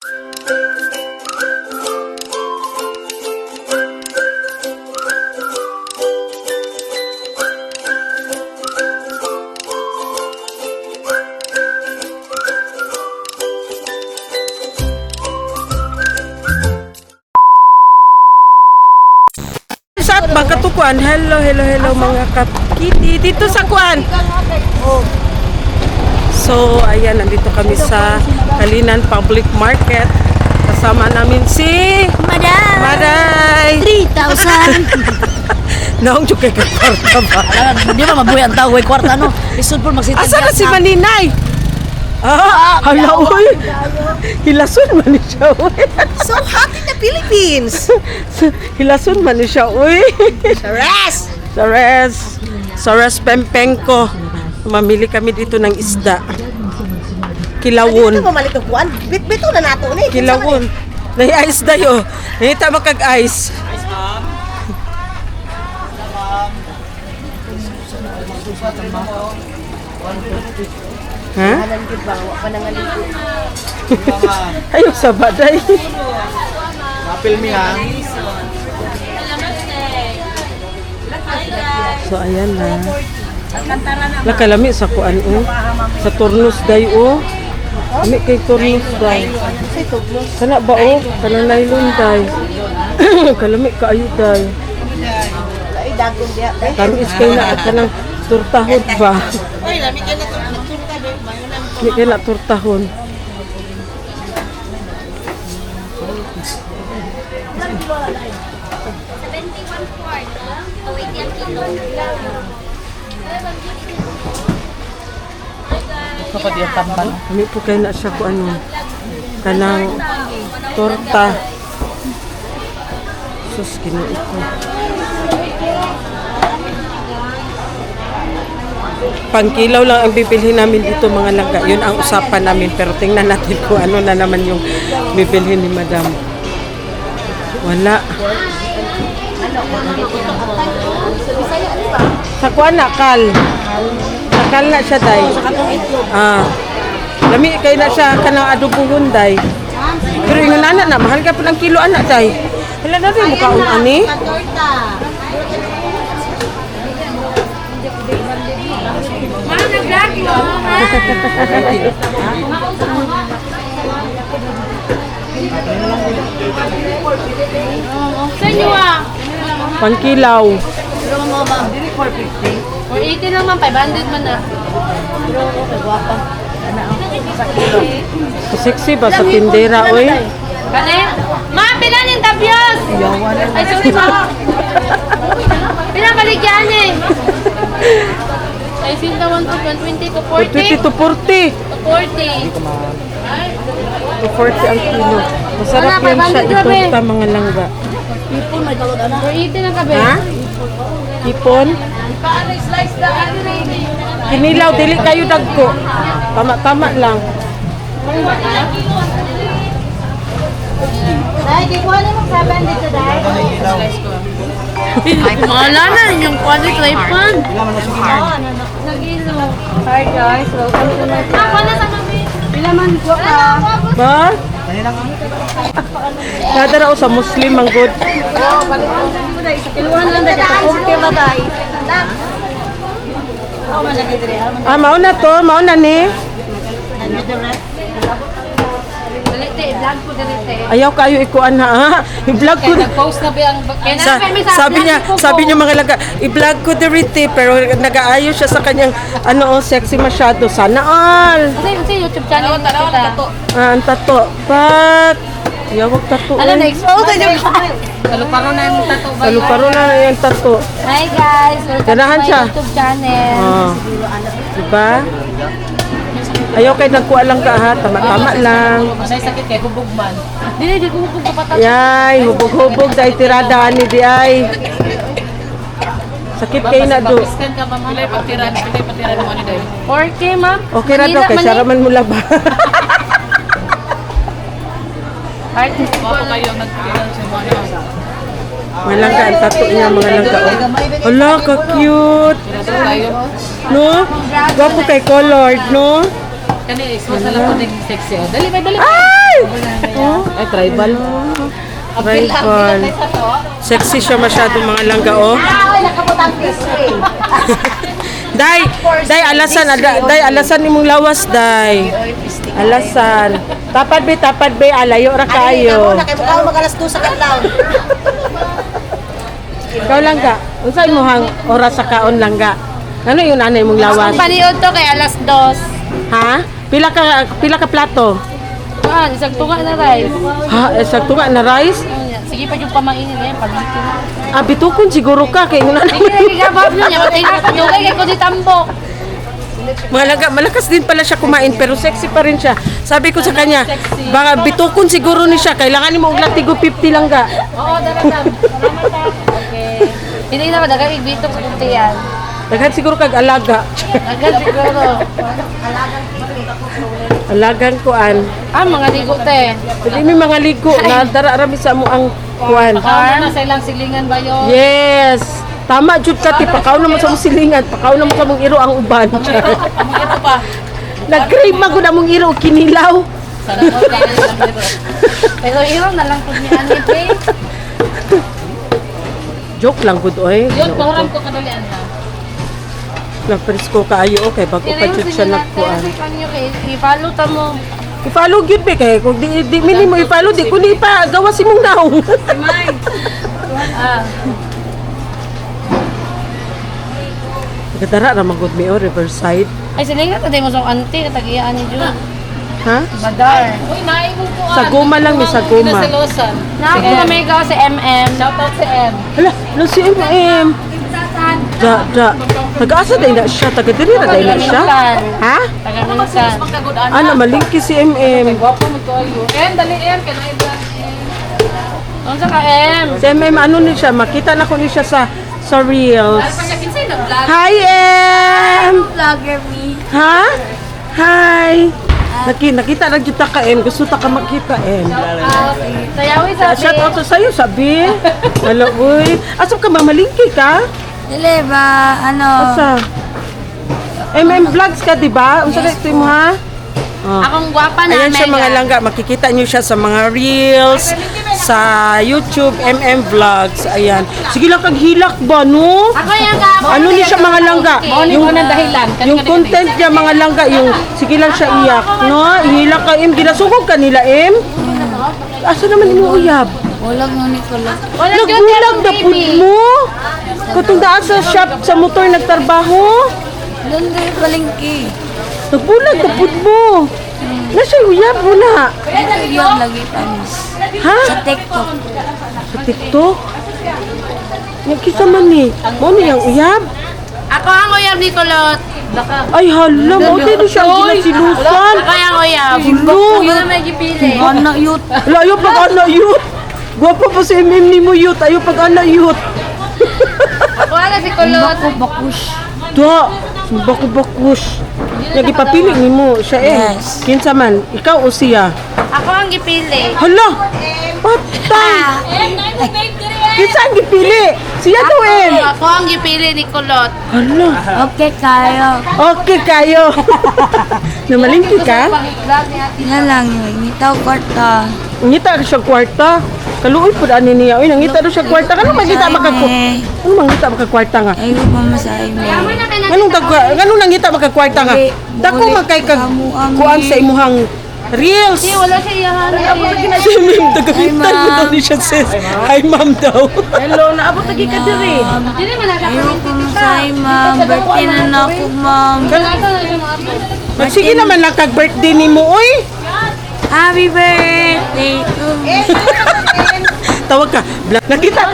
Mga katukuan, hello mga kapkiti dito sa kuan. So, ayan, nandito kami sa Kalinan Public Market. Kasama namin si Maday. 3,000. Naong juga kay kwarta ba? Di ba mabuhay ang tao, kwarta no? Isod po magsitag. Asa na si Maninay? Hala, uy. Hilason man ni siya, uy. So happy na Philippines! Hilason man ni siya, uy. Sares! Sares Pempenko. Mamili kami dito ng isda. Kilawon. Ano mamalik ang kuwan? Bito na nato ni. Kilawon. Nahi-ice dayo. Nahita makag-ice. Ha? Ayaw sa baday. Apil mi ha. So ayan na. Nakalami sa kuan sa Turnus day Kami kay Turnus day. Kana ba Kana nailon day. Kalami kaayo day. Ay dagong dia. Tamis kay na kanang turtahon ba? Oy, lami ka na turta be. Hindi kay na turtahon. Kapag yung tambal. Kami po kayo na siya kung ano. Kanang torta. Sus, kinuit ko. Pangkilaw lang ang bibilhin namin dito mga langga. Yun ang usapan namin. Pero tingnan natin kung ano na naman yung bibilhin ni Madam. Wala. Sa kuan na, kal. Sakal na siya, day. Lami kayo na siya kanang adobuhon, day. Pero yung anak na, mahal ka po ng kilo, anak, day. Wala na rin mukha ang ani. Pangkilaw. Pero ma'am, dili 450. 480 lang ma'am, 500 man na. Pero okay, guwapa. Sa kilo. Sexy ba sa tindera, oy? Kani? Ma'am, pilan yung tabios? Ay, sorry ma'am. Pilan baligyan eh. Ay, sinta 120 to 40? 20 to 40. To 40. To 40 ang kilo. Masarap yan siya itorta mga langga. Ipon, may galod na. 480 lang kabe. Ha? Ipon? Slice na Kinilaw, dili kayo dagko. Tama-tama lang. Dai, di ko ano mo 7 dito dai. Ay, mahala na yung quality tripod. Nag-ilo. Hi guys, welcome to my vlog. Ako na sa kami. Pilaman ko ka. Ba? Kada raw sa Muslim ang good. Kiluhan lang dahil sa okay ba tayo? Mauna to, mauna ni. Dalite, i-vlog ko dalite. Ayaw kayo ikuan ha. I-vlog ko. Nag-post na ba ang... Sabi niya mga langga, i-vlog ko dirite pero nag-aayo siya sa kanyang sexy masyado. Sana all. Kasi YouTube channel kita. Ang tato. Pat. Yawag tato. Ano na-expose na yung Saluparo na yung tato ba? Saluparo na yung tato. Hi guys, welcome Ganahan to my siya. YouTube channel. Diba? Ayaw kayo nagkuha lang ka ha. Tama-tama lang. Masay sakit kay hubog man. Dili, di ko hubog ka patat. Yay, hubog-hubog dahil tirada ni di ay. Sakit kayo na do. Pakistan ka ba man? Pilay patiran mo ano dahil. 4K ma'am? Okay na daw, kay saraman mo laba. Artist po kayo ang nagpilan sa mga Mga langga, ang tato niya mga langga. Hala, ka-cute. No? Gwapo kay colored, no? Kani, expose na lang ko ng sexy. Dali. Ay! tribal. Tribal. Sexy siya masyado mga langga, oh. Ay, nakabutang pastry. Day, alasan imong lawas, day. Alasan. Tapad be, alayo ra kayo. Nakay mo magalas 2 sa kadlaw. Ikaw langga, unsa imong oras sa kaon langga? Ano yung nanay mong lawas? Ang paniod to kay alas 2. Ha? Pila ka plato? Isang tunga na rice. Ha, sakto nga na rice? Sige pa yung pamainin na yan, pagluto na. Bitukon siguro ka kay una Sige, nagigabab niya. Matay na patugay kay ko di tambok. malakas din pala siya kumain pero sexy pa rin siya. Sabi ko sa kanya, baka bitukon siguro ni siya. Kailangan mo og latigo 50 lang ga. Oo, dapat. Salamat ha. Okay. Hindi na madagang igbito ko kunti yan. Daghan siguro kag alaga. Agad siguro. Alagang kuan. Mga ligo te. Dili mi mga ligo na dara rami sa mo ang kuan. Ano na sa ilang silingan ba yun? Yes. Tama jud ka ti pakaw na mo sa mong silingan, pakaw na mo sa mong iro ang uban. Ito pa. Nag-crave man gud among iro og kinilaw. Sana mo lang ang biro. Pero iro na lang po ni Anit eh. Joke lang gud oy. Yun, pahuram ko kadulian ha. Nagpresko kaayo okay bago pa jud siya nagkuan. Kanyo kay i-follow ta mo. I-follow gyud be kay kung di mini mo i-follow di kundi pa gawas imong naong. Ah. Kadara ra magud mi o Riverside. Ay silingan ta mo sa auntie katagiyaan ni Jud. Ha? Badar. Uy, naay mo ko. Sa goma lang mi sa goma. Na ako na may gawa si MM. Shout out si M. Hala, no si MM. Da. Taga-asa day na siya, taga diri ra day na siya. Ha? Taga minsan. Ano malingki si MM. Gwapo mo to ayo. Dali kay na iba. Unsa ka M? Si MM ano ni siya, makita na ko ni siya sa Reels. Kinsay na vlog? Hi M. Vlogger me. Ha? Hi. Nakita ra jud ta ka M, gusto ta ka makita M. Sayawi sa Shout out sa sayo sabi. Hello uy. Asa ka mamalingki ka? Dili ba Asa? MM vlogs ka di ba? Unsa yes, mo ha? Oh. Akong gwapa na Ayan siya mga langga, makikita niyo siya sa mga reels, sa YouTube, MM Vlogs. Ayan. Sige lang kag hilak ba, no? Ako yung ka. Ano ni siya mga langga? Yung dahilan. Yung content niya mga langga, yung sige lang siya iyak, no? Ihilak ka, Im. Ginasugod ka nila, Im? Asa naman inuuyab? Walang no Nicolas. Nagbulag na pud mo? Katong daan sa shop, sa motor nagtrabaho? Doon kayo palengke. Nagbulag na pud mo. Nasa uyab mo na. Yung lagi panis. Ha? Sa TikTok. Sa TikTok? Nagkisa man ni. Mo ni yung uyab? Ako ang uyab ni Kulot. Ay hala, mo din siya ang ginasilusan. Ako ang uyab. Hulo. Ako na may gipili. Anak yut. Layo pag anak yut. Gwapa pa si MM ni mo yut. Ayo pag anak yut. Ako ang si Kulot. Da. Baku-bakus. Nagipapili ni mo siya eh. Yes. Kinsa man, ikaw o siya? Ako ang gipili. Hala! Patay! Kinsa ang gipili? Siya to eh. Ako ang gipili ni Kulot. Hala! Okay kayo. Okay kayo. Namalingki ka? Yan lang yun. Ngitaw kwarta. Ngita rin siya kwarta. Kaluoy po daan niya. Uy, nangita rin siya kwarta. Kanong magita makakwarta? Anong mangita makakwarta nga? Ayaw pa masahe mo. Anong nangita makakwarta nga? Dako magkay kag kuan sa imuhang reels. Hindi, wala siya iyahan. Si ma'am, tagamitan mo daw ni siya sis. Hi ma'am daw. Hello, naabot lagi ka diri. Hindi naman na siya. Ayaw pa masahe ma'am. Birthday na na ako ma'am. Sige naman lang kag birthday ni mo, oy. Happy birthday to me. Tawag ka. Nakita.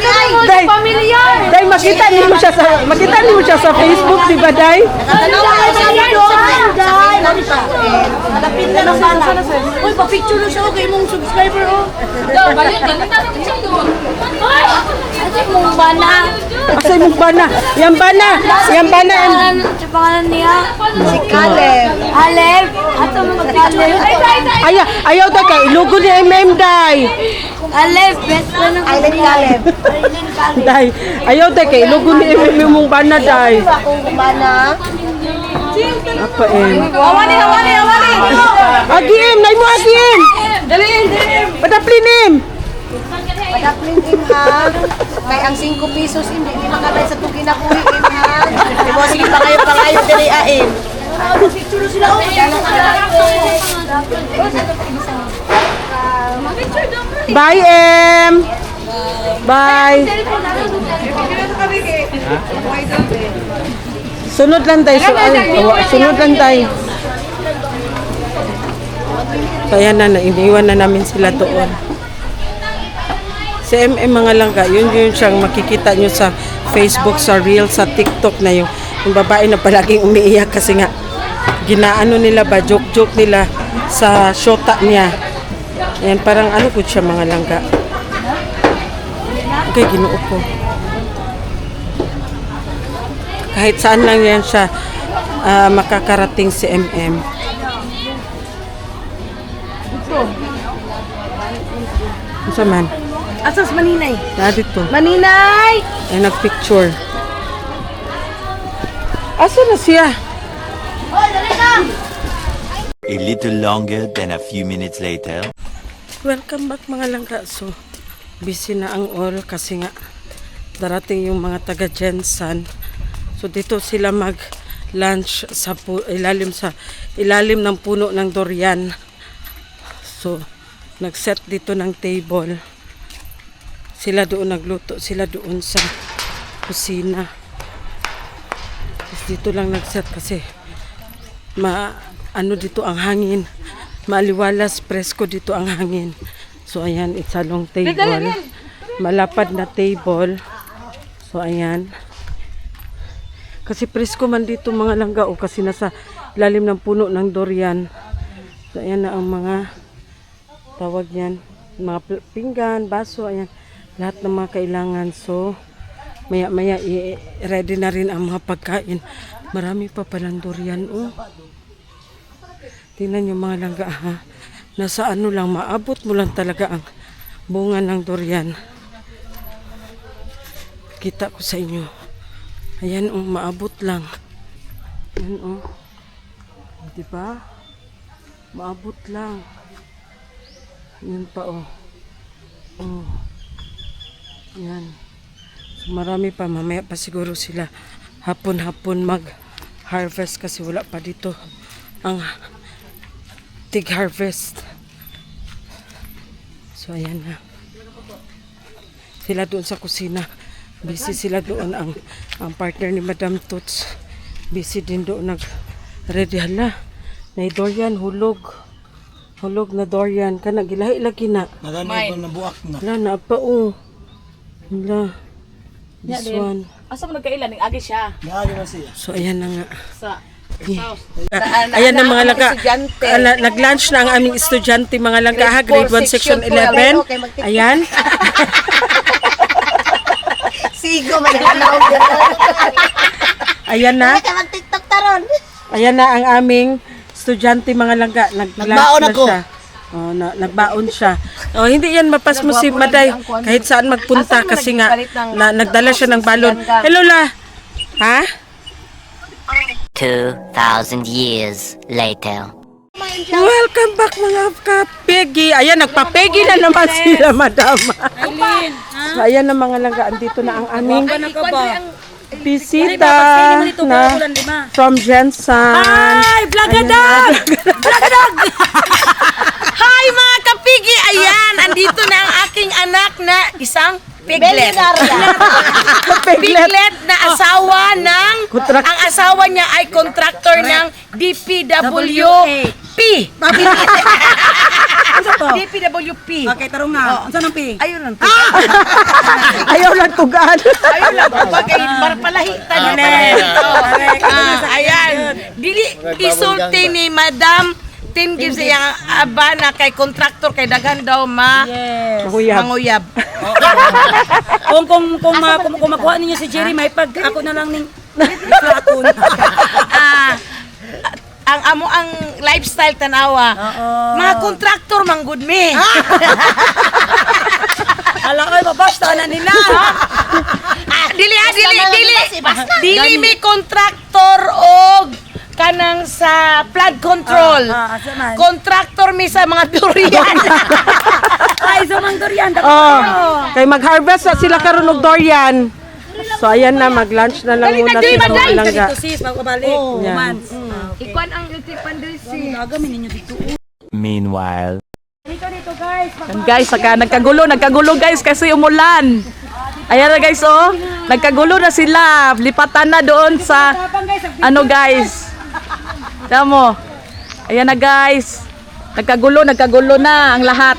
Day, Pamilyar. day makita niyo siya sa Facebook, di ba, day? Malapit na ng bana. Uy, pa-picture na siya. Okay, mong subscriber, oh. Balik, ganun natin siya doon. Ay! Ate mong bana. Asay mo bana. Yang bana. Yang bana. Sa pangalan niya? Si Caleb. Alep. Ato mo si Alep. Ayaw daw ka. Ilugo ni MM, day. Alep, best friend ng Island Caleb. Day. Ayaw daw ka. Ilugo ni MM mong bana, day. Akong bana. Apa, em? Hawani! Agim! Nay mo, Agim! Padaplinim! Padaplin imhan. Kay ang 5 pesos hindi makatay sa tugi na kuhi imhan. Di mo sige pangayo diri ain. Picture sila oh. Bye, Em! Bye! Sunod lang tayo. Sunod lang tayo. So, ayan na, iniwan na namin sila doon. Si MM mga langga, yun siyang makikita nyo sa Facebook, sa Reels, sa TikTok na yung babae na palaging umiiyak kasi nga ginaano nila ba, joke nila sa shota niya. Ayan, parang ano po siya mga langga. Okay, ginoo ko. Kahit saan lang yan siya makakarating si MM. Ano man? Asas maninay. Dito. Maninay! Ay, nagpicture. Asa na siya? A little longer than a few minutes later. Welcome back mga langga. So, busy na ang all kasi nga darating yung mga taga Jensen. So, dito sila mag-lunch sa ilalim ng puno ng durian. So, nag-set dito ng table. Sila doon nagluto, sila doon sa kusina. Tapos dito lang nag-set kasi ano dito ang hangin. Maliwalas, presko dito ang hangin. So ayan, it's a long table. Malapad na table. So ayan. Kasi presko man dito mga langga o kasi nasa lalim ng puno ng durian. So ayan na ang mga tawag yan. Mga pinggan, baso, ayan. Lahat ng mga kailangan. So maya i-ready na rin ang mga pagkain. Marami pa palang durian. Oh. Tingnan nyo mga langga ha. Nasa ano lang, maabot mo lang talaga ang bunga ng durian. Kita ko sa inyo. Ayan oh, maabot lang. Ayan oh. Diba? Maabot lang. Ayan pa oh. Oh. Ayan. So, marami pa. Mamaya pa siguro sila hapon-hapon mag-harvest kasi wala pa dito ang tig harvest. So ayan na. Sila doon sa kusina. Busy sila doon ang partner ni Madam Toots. Busy din doon ready hala. Na durian hulog. Hulog na durian kana gilahi lagi na. Naganay ko na buak na. Hala na pa oh. Hala. This one. Asa mo nagkailan ning agi siya? Naagi man siya. So ayan na nga. Sa Ayan na mga langga. Nag-lunch na ang aming estudyante mga langga ha, grade 1 section 11. Ayan. Sigo man ang Ayan na. Kaya mag-TikTok taron. Ayan na ang aming estudyante mga langga. Nag-lunch Nagbaon na ako. siya. Oh, nagbaon siya. Oh, hindi yan mapas mo si Maday kahit saan magpunta kasi nga nagdala siya ng balon. Hello la. Ha? 2,000 years later. Welcome back mga kapegi. Ayan, nagpapegi na naman sila, madam. So, ayan na mga langga. Andito na ang aming bisita na from Jensen. Hi, Vlogadag! Vlogadag! Hi mga kapigi! Ayan, andito na ang aking anak na isang piglet. Piglet na asawa ng... Ang asawa niya ay contractor ng DPWP. DPWP. Okay, tarong na. Ano ang P? Ayun lang. Ayaw lang tugaan. Ayun lang. Bagay, parpalahitan. Ayan. Dili isulti ni Madam Tin gives iyang abana kay contractor kay daghan daw manguyab. Kung makuha ninyo si Jerry, may pag ako na lang ning ako na. Ang amo ang lifestyle tanawa. Mga contractor man good me. Ala ko babasta na nila. Dili mi contractor og kanang sa flood control. asa man? Contractor mi sa mga durian. Ay, sa mga durian. Oh, kay mag-harvest na sila karon og durian. So ayan na, mag-lunch na lang muna sila sa langga. Dito sis, magbalik. Yan. Months. Ikuan ang itipan diri si. Gagamin ninyo dito. Meanwhile. Yan guys, nagkagulo guys kasi umulan. Ayan na guys, oh. Nagkagulo na sila. Lipatan na doon sa ano guys. Tignan mo. Ayan na guys. Nagkagulo na ang lahat.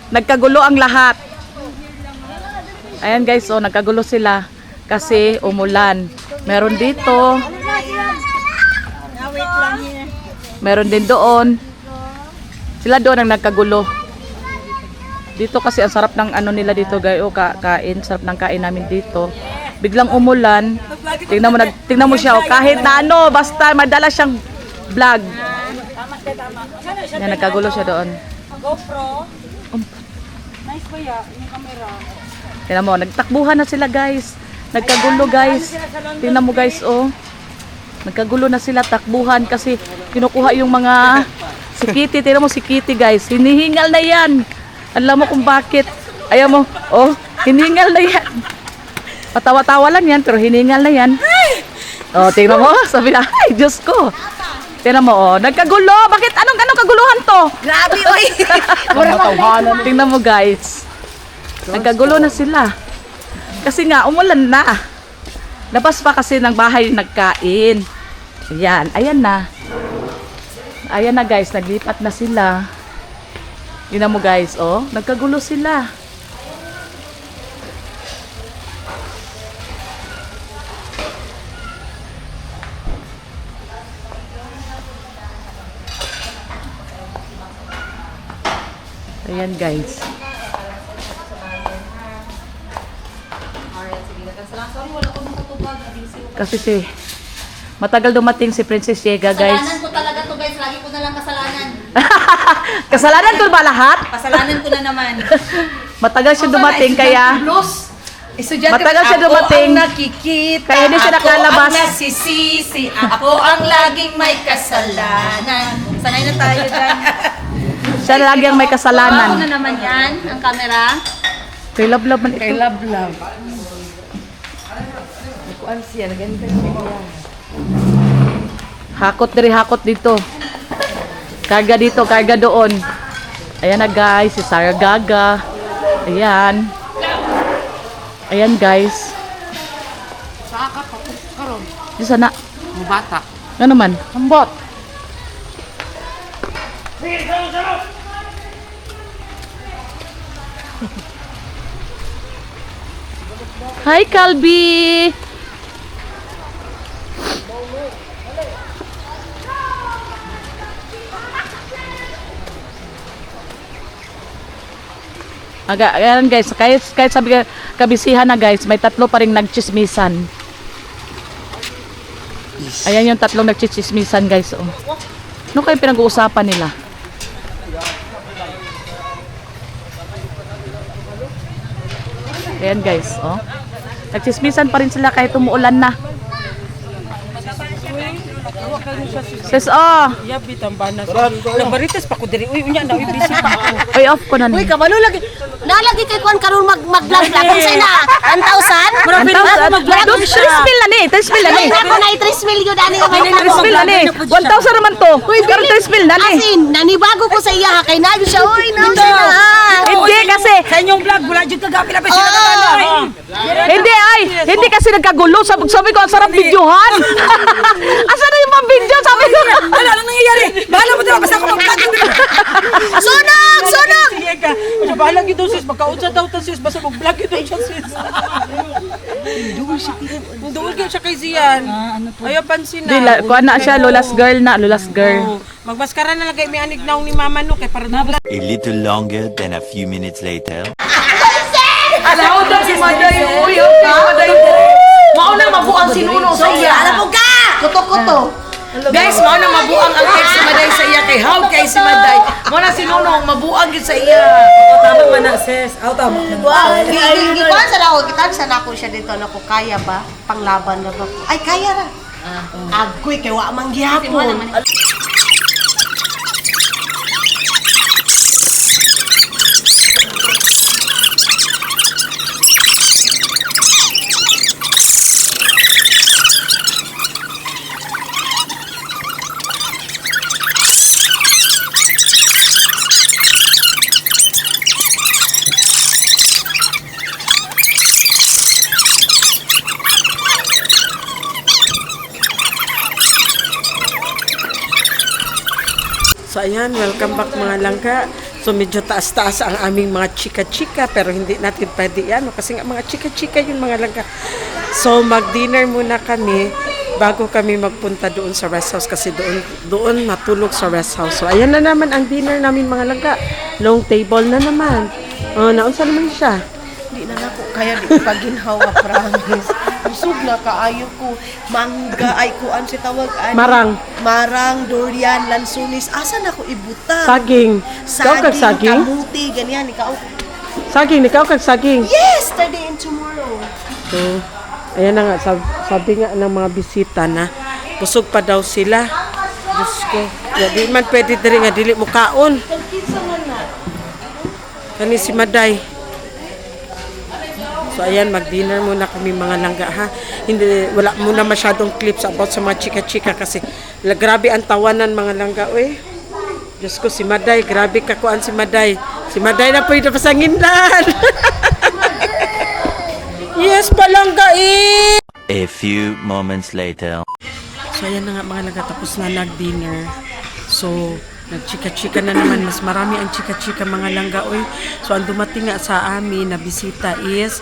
Nagkagulo ang lahat. Ayan guys, oh, nagkagulo sila kasi umulan. Meron dito. Meron din doon. Sila doon ang nagkagulo. Dito kasi ang sarap ng ano nila dito guys, o kain, sarap ng kain namin dito. Biglang umulan. Tingnan mo siya, oh, kahit na ano, basta madala siyang vlog. Yan, nagkagulo siya doon. GoPro. Nice ba ya? Yung camera. Tingnan mo, nagtakbuhan na sila guys. Nagkagulo guys. Tingnan mo guys, oh. Nagkagulo na sila, takbuhan kasi kinukuha yung mga si Kitty. Tingnan mo si Kitty guys. Hinihingal na yan. Alam mo kung bakit. Ayaw mo, oh, hiningal na yan. Patawa-tawa lang yan, pero hiningal na yan. Oh, tingnan mo, sabi na, ay, Diyos ko. Tingnan mo, oh, nagkagulo. Bakit? Anong kaguluhan to? Grabe, oy! Tingnan mo, guys. Nagkagulo na sila. Kasi nga, umulan na. Labas pa kasi ng bahay nagkain. Ayan, ayan na. Ayan na, guys, naglipat na sila. Tingnan mo guys, oh, nagkagulo sila. Ayan guys. Kasi matagal dumating si Princess Yega guys. Kasalanan ko talaga to guys, lagi ko na lang kasalanan. Kasalanan ko ba lahat? Kasalanan ko na naman. Matagal siya dumating kaya matagal siya dumating. Nakikita. Kaya hindi siya nakalabas. Ako ang nasisisi. Ako ang laging may kasalanan. Sanay na tayo dyan. Siya lagi ang may kasalanan. Ano na naman yan, ang camera? Kay Love man ito. Kay Love. Hakot dito. Karga dito, karga doon. Ayan na guys, si Sarah Gaga. Ayan. Ayan guys. Saka pa karon. Di sana. Bata. Ano man? Hambot. Hi Calby. Ayan guys, kahit sabi kabisihan na guys, may tatlo pa ring nagchismisan. Ayan yung tatlong nagchismisan guys. Oh. Ano kayo pinag-uusapan nila? Ayan guys, oh. Nagchismisan pa rin sila kahit umuulan na. Sis, oh. Yabi tambana. Nabarites pa ko diri. Uy, unya na busy pa ako. Oy, off ko na. Uy, kabalo lagi. Nalagi kay kuan karon mag-vlog. Kung say na 1,000? Doon, 3 mil na ni. 3 mil na ni. Ako na 3 million ani ang may 3 mil na ni. 1,000 naman to. Pero 3 mil na ni. Asin, nanibago ko sa iya ha kay nayo siya. Uy, nayo siya na. Hindi kasi. Sa inyong vlog, wala dyan kagabi na pa siya nagkakaroon. Hindi ay. Hindi kasi nagkagulo. Sabi ko, ang sarap videohan. Asan na yung mga video? Sabi ko. Ano nangyayari? Bahala mo dito, basta ako mag-vlog. Sunog! Sunog! Sige ka. Siya bahala gito sis. Magkaunsa daw ta sis. Basta mag-vlog ito siya sis. Duwal siya kay Zian. Ayaw pansin na. Dila, kuha na siya. Lola's girl na. Lola's girl. Magmaskara na lang kay may anignaw ni mama no. Kay para na. A little longer than a few minutes later. Alaw daw si Maday. Uy, Maday. Mauna mabuang sinuno sa iya. Alam mo ka! Kuto-kuto. Guys, mo na mabuang ang kay si Maday sa iya. Kay how kay si Maday. Mo na sinunong, mabuang yun sa iya. Tama man na sis. Tama. Wow, gikuan sa ako, kitan sa nako siya dito nako kaya ba? Panglaban na ba? Ay kaya ra. Agoy, kay wa man gihapon. So ayan, welcome back mga langga. So medyo taas-taas ang aming mga chika-chika pero hindi natin pwede yan kasi nga mga chika-chika yun mga langga. So mag-dinner muna kami bago kami magpunta doon sa rest house kasi doon matulog sa rest house. So ayan na naman ang dinner namin mga langga. Long table na naman. Oh, naunsa naman siya. Di na nako kaya di ko paginhawa, promise. Busog na kaayo ko. Mangga ay kuan si tawag ani. Marang, durian, lansunis. Asa na ko ibutang? Saging. Ikaw kag saging? Kamuti, ganyan. Ikaw. Saging, ikaw kag saging. Yes, today and tomorrow. So, ayan na nga, sabi nga ng mga bisita na busog pa daw sila. Diyos ko. Di man pwede diri nga dili mo kaon. Kani si Maday. So ayan, mag-dinner muna kami mga langga ha. Wala muna masyadong clips about sa mga chika-chika kasi grabe ang tawanan mga langga. Uy, Diyos ko si Maday, grabe kakuan si Maday. Si Maday na pwede pa sa ngindan. Yes, palangga eh! A few moments later. So ayan na nga mga langga, tapos na nag-dinner. So nagchika-chika na naman, mas marami ang chika-chika mga langga oy. So ang dumating nga sa amin na bisita is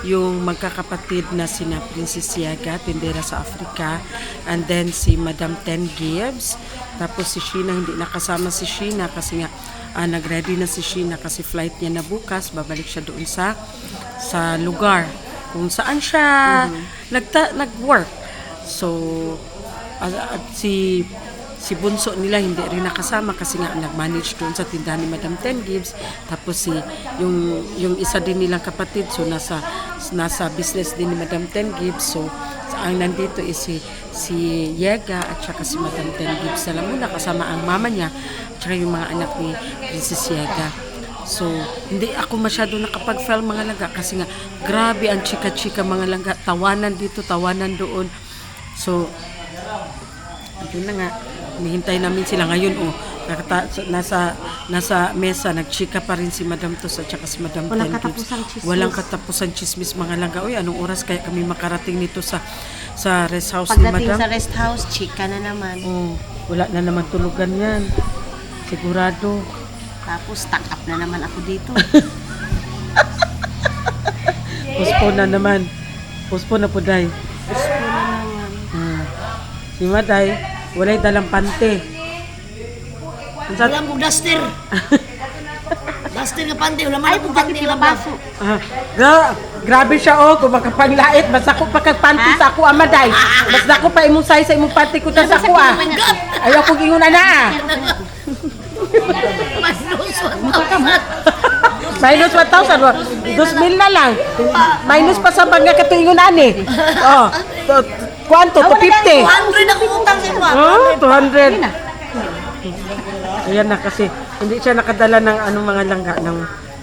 yung magkakapatid na sina Princess Yaga, tindera sa Africa, and then si Madam Ten Gibbs, tapos si Sheena, hindi nakasama si Sheena kasi nga nag-ready na si Sheena kasi flight niya na bukas, babalik siya doon sa lugar kung saan siya nag-work. So at si bunso nila hindi rin nakasama kasi nga nag-manage doon sa tindahan ni Madam Ten Gibbs. Tapos yung isa din nilang kapatid so nasa business din ni Madam Ten Gibbs. So ang nandito is si Yega at saka si Madam Ten Gibbs na lang muna kasama ang mama niya at saka yung mga anak ni Princess Yega. So hindi ako masyado nakapag-film mga langga kasi nga grabe ang chika-chika mga langga, tawanan dito, tawanan doon. So yun na nga, hinihintay namin sila ngayon nasa mesa nagchika pa rin si Madam Tos at saka si Madam Ten Gibbs. Walang katapusang chismis mga langga. Uy, anong oras kaya kami makarating nito sa rest house ni Madam? Pagdating sa rest house, chika na naman. Oh, wala na naman tulugan yan. Sigurado. Tapos stack up na naman ako dito. Postpone na naman. Postpone na po, Day. Postpone na naman. Si Maday, walay dalang pante. Wala mo duster. Duster nga pante, wala man akong pante lang baso. Grabe siya kung makapanglait, basta ko pagkapanti sa ako Maday. Basta ako pa imong size sa imong panty ko ta sa ako Ayaw kong ingon na. Minus 1,000. 2,000 na lang. Minus pa sa bag nga katuingon ani. Oh. Kwanto? 250? 200 ako utang sa iba. Oh, 200. Ayan na kasi hindi siya nakadala ng mga langga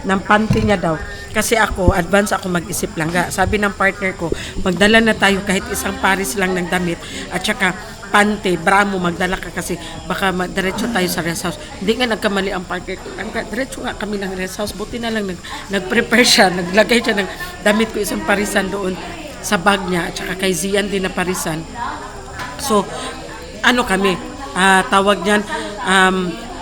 ng panty niya daw. Kasi ako, advance ako mag-isip langga. Sabi ng partner ko, magdala na tayo kahit isang pares lang ng damit at saka pante, bra mo magdala ka kasi baka diretso tayo sa rest house. Hindi nga nagkamali ang partner ko. Diretso nga kami ng rest house. Buti na lang nag-prepare siya, naglagay siya ng damit ko isang parisan doon sa bag niya at saka kay Zian din na parisan. So, ano kami, tawag niyan,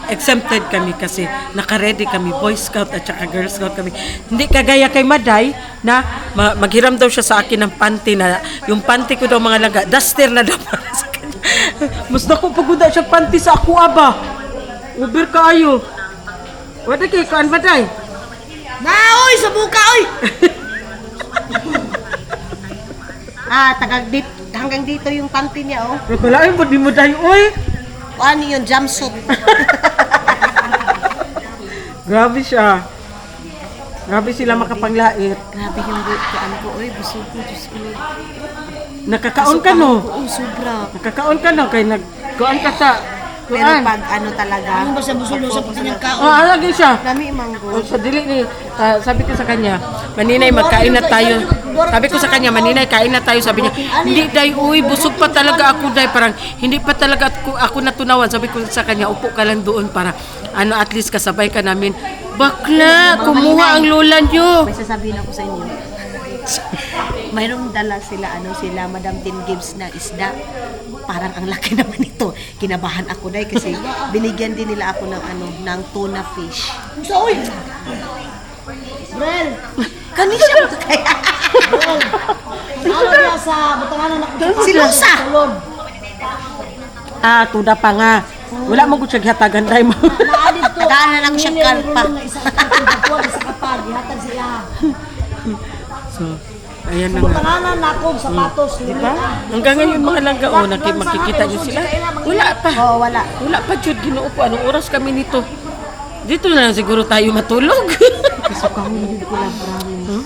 exempted kami kasi naka-ready kami, Boy Scout at saka Girl Scout kami. Hindi kagaya kay Maday na maghiram daw siya sa akin ng panty na yung panty ko daw mga langga, duster na daw para sa kanya. Mas naku paguda siya panty sa ako aba. Uber kaayo. Wala kay kuan Maday. Na, oy, sa buka, oy! Hanggang dito yung panty niya, oh. Wala ay di mo dayo oy. Ano yun, jumpsuit. Grabe siya. Grabe sila makapanglait. Grabe yung kuan ko. Uy, busog ko. Diyos ko. Nakakaon ka no? Oo, sobra. Nakakaon ka no? Kaya nagkuan ka sa... Pero Kuan. pag ano talaga. Ano ba sa busog sa pagkanyang kaon? Oh, alagay siya. Dami manggo. O, sa dili ni, sabi ko sa kanya, Maninay, magkain na tayo. Sabi ko sa kanya, Maninay, kain na tayo. Sabi niya, hindi, day, uy, busog pa talaga ako, day. Parang, hindi pa talaga ako natunawan. Sabi ko sa kanya, upo ka lang doon para, at least kasabay ka namin. Bakla, kumuha ang lola niyo. May sasabihin ako sa inyo. Mayroong dala sila, Madam Tin Gibbs na isda. Parang ang laki naman ito. Kinabahan ako dahil kasi binigyan din nila ako ng tuna fish. So, uy! Brel! Kanina siya kaya. Ano niya sa butanganan ako? Si Lusa! Tuda pa nga. Wala mo ko siya hatagan, day mo. Daan lang siya karpa. Isa kapag, ihatag siya. So, ayan na nga. Butanganan ako, sapatos. Diba? Hanggang ngayon mga langga, makikita niyo sila. Wala pa. Oo, wala. Wala pa, Jud, Ginoo ko. Anong oras kami nito? Dito na lang siguro tayo matulog. Gusto ko hindi ko lang promise.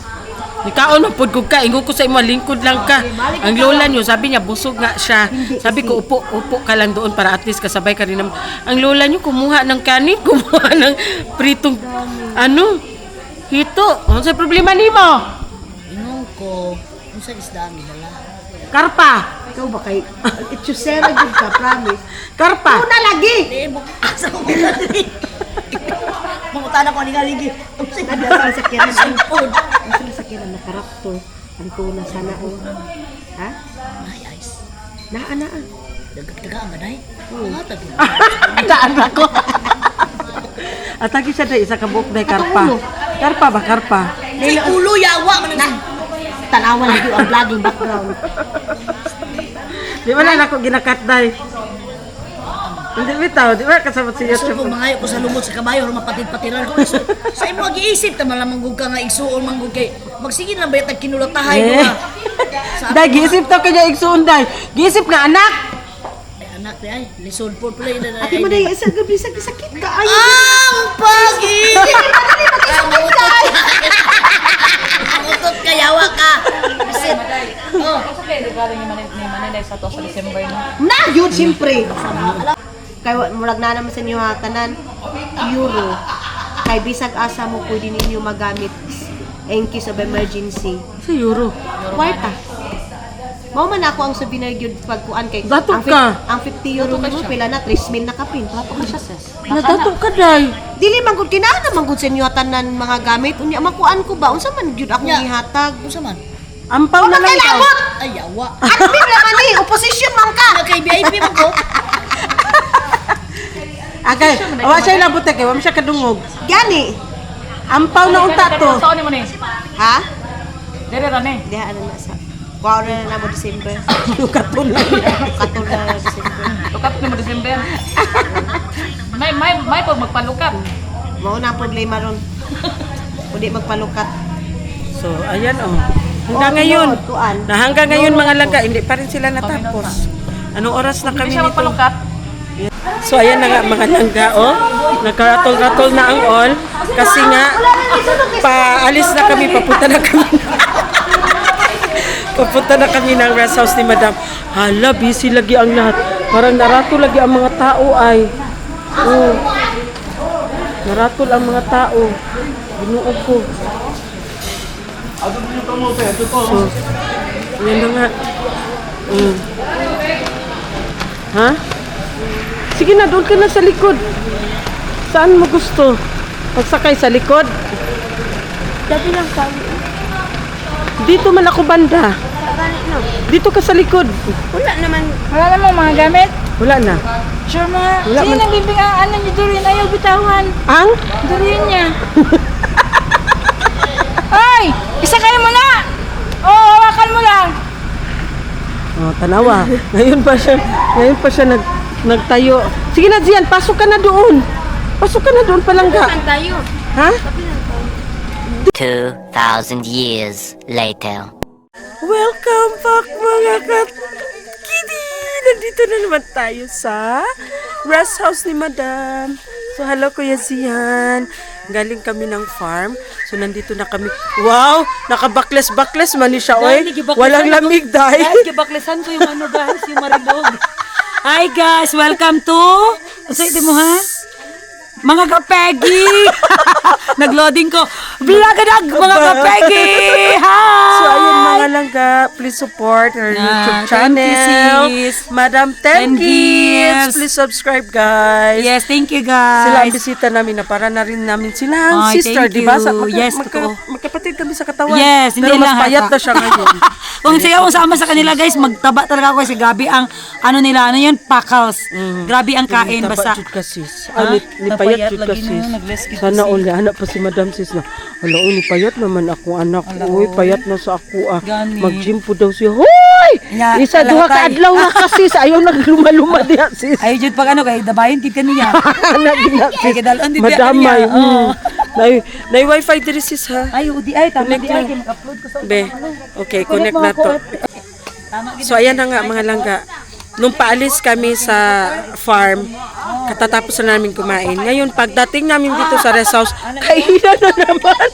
Ikaon, mapod ko ka. Ingo ko sa imo, lingkod lang ka. Ang lola niyo, sabi niya, busog nga siya. Sabi ko, upo ka lang doon para at least kasabay ka rin naman. Ang lola niyo, kumuha ng kanin, kumuha ng pritong, hito. Ano sa problema ni mo? Inong ko, kung sa isda ang dala. Karpa. Ikaw ba kay Itchusera good ka, promise. Karpa. Una lagi! Asa ko ba rin? Mangutan ako ni Galigi. Ada sa sakyanan. Cellphone. Nasa sakyanan na karapto. Ang tuna sana o. Ha? Ay, ice. Naa. Daga ang gaday. Hatag. Daan ako. Atagi siya na isa ka buok na karpa. Karpa ba? Karpa. Say ulo yawa man na. Tanawan lagi ang vlogging background. Di ba na ako ginakat day? Hindi bitaw, di ba kasama si So YouTube? kung mangayo ko sa lumot sa kabayo, mapatid-patiran ko. So, sa imo giisip ta man manggug ka nga igsuon manggug kay magsigin lang bayat kinulatahay ko ha. Day, giisip to kanya igsuon day. Giisip nga anak. Ay anak ni ay lisod po play na. Ate mo na yung isang gabi sakit ka. Ay, Ang pagi. Mutot ka yawa ka. Bisit. Oh. sa to sa December na. na yun, siyempre. Kay murag na naman sa inyo ha, tanan euro. Kay bisag asa mo pwede ninyo magamit in case of emergency. Sa euro. Kwarta. Mao man ako ang souvenir gyud pagkuan kay Dato ang ka. Ang 50 euro mo pila na 3,000 na kapin. Dato ka siya sis. Nadato ka day. Dili man gud kinahanglan man gud sa inyo tanan mga gamit unya makuan ko ba unsa man gyud ako gihatag. Unsa man? Ampaw na lang ikaw. Kailangot. Ay yawa. Admin naman ni opposition man ka. Kay VIP man ko. Okay, awa siya ilabot kay, wala siya kadungog. Gani. Ampaw na unta to. Saan ni mo ni? Ha? Dire ra ni. Diha ano na sa. Kuha na mo December. Katon lang. Katul na December. Lukat ni mo December. May pag magpalukat. Mao na ang problema ron. Pwede magpalukat. So, ayan oh. Hanggang ngayon. Tuan. Na hanggang ngayon mga langga, hindi pa rin sila natapos. Anong oras na Hindi kami siya nito? magpalukat. So ayan na nga mga langga oh. Nagkaratol-ratol na ang all. Kasi nga, paalis na kami, papunta na kami. Papunta na kami ng rest house ni Madam. Hala, busy lagi ang lahat. Parang narato lagi ang mga tao ay. Oh. Naratol ang mga tao. Binuog ko. So, yan na nga. Ha? Sige na, doon ka na sa likod. Saan mo gusto? Pagsakay sa likod? Dati lang kami. Dito man ako banda. Dito ka sa likod. Wala naman. Wala namang mga gamit. Wala na. Sure mga. Wala Sige man- nang bibingaan niyo Durian. Ayaw bitawan. Ang? Durian niya. Ay! Isa kayo mo na! Oo, hawakan mo lang. Oh, tanawa. Ngayon pa siya nagtayo. Sige na, Zian, pasok ka na doon. Pasok ka na doon palangga. Tayo. Ha? 2,000 years later. Welcome back mga kat-kitty! Nandito na naman tayo sa rest house ni Madam. So hello Kuya Zian. Galing kami ng farm. So, nandito na kami. Wow! Naka-backless man ni siya, oy. Walang lamig, dahil. Guys, gibaklesan ko yung ano guys, yung marilog. Hi guys, welcome to... Sa ito mo ha? Mga kapegi! Nagloading ko. Vlogadag mga kapegi! Hi! So, ayun mga langga, please support our YouTube channel. thank you, sis. Madam 10 Gives. Please subscribe, guys. Yes, thank you Sila ang guys. bisita namin na para na rin namin silang Ay, sister, thank di ba? you. Yes, totoo. Magkapatid kami sa katawan. Yes, hindi Pero mas lang payat hata. na siya ngayon. Kung siya akong sama sa kanila guys, magtaba talaga ako kasi grabe ang ano nila, ano yun, pakals. Grabe ang kain, Taba basta. jud ka, sis. Ha? Ni payat Napayat jud ka, lagi na, sis. nag-less kita, Sana sis. uli anak pa si Madam sis na. Hala, ni payat naman akong anak. Uy, payat na sa ako ah. Gani. Mag-gym po daw siya. Hoy! Ya, Isa duha ka alakay. adlaw na ka, sis. Ayaw nagluma-luma diha, sis. Ay, jud pag ano, kay dabayin kid kaniya. Anak gina, sis. Kay kadalon di biya Madamay. kaniya. Oo. Nay wifi diri sis ha. Ay, udi ay, tama Connect di ay, lang. kay mag-upload ko sa Be. Okay, connect na to. So ayan na nga mga langga. Nung paalis kami sa farm, katatapos na namin kumain. Ngayon, pagdating namin dito sa rest house, kainan na naman.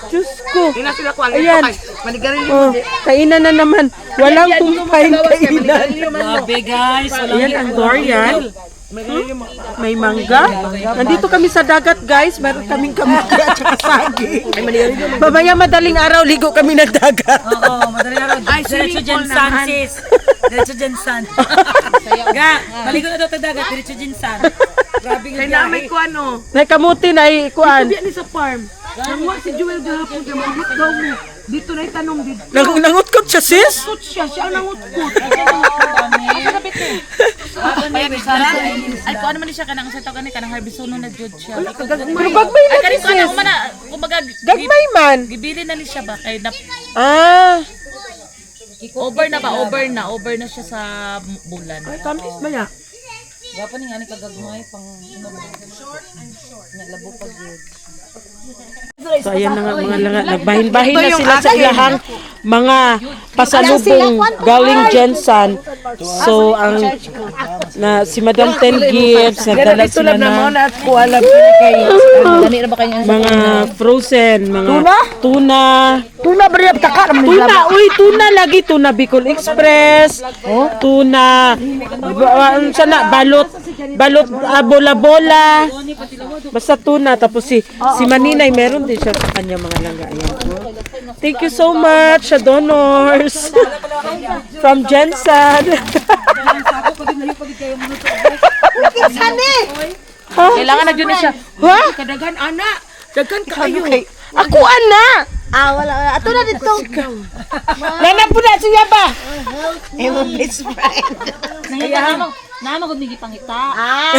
Diyos ko. Ayan. Oh, kainan na naman. Walang kumain kainan. Grabe guys, Ayan ang durian. May mangga. Nandito kami sa dagat, guys. Meron kaming kamuti at saka saging. Babaya madaling araw, ligo kami ng dagat. Oo, madali na ron. Ay, diretso dyan san, sis. Diretso dyan san. Ga, maligo na daw ta dagat, diretso dyan san. Grabe nga biyahe. Nay kamuti na ikuan. Nangutkot siya, sis? Ay, kung ano man siya kanang sa tagan kanang harbisono na jud siya. Pero gagmay na Kani sis. ko na kumana, kumbaga Gagmay man. gibili na ni siya ba kay na Ah. over na siya sa bulan. Tamis ba ya? Gapa ni nga ni kagagmay pang ano ba? Nya labo pa gyud. So ayan na nga mga langa, nagbahin-bahin na sila sa ilahang mga pasalubong galing Jensen. So ang si Madam 10 Gives, nagdala sila na mga frozen, mga tuna. Tuna ba rin? Tuna, uy, tuna lagi. Tuna Bicol Express. Tuna. Sana, balot, bola-bola. Basta tuna. Tapos si Maninay, meron din siya sa kanya mga langga. Ayan. Thank you so much, sa donors. From Jensen. Kailangan na jud na siya. Ha? Kadagan anak. Dagan kayo. Ako, ana! Wala. Ato na dito. Nana po na siya ba? Ewan best friend. Nangita namang gud ni gipangita. Ay.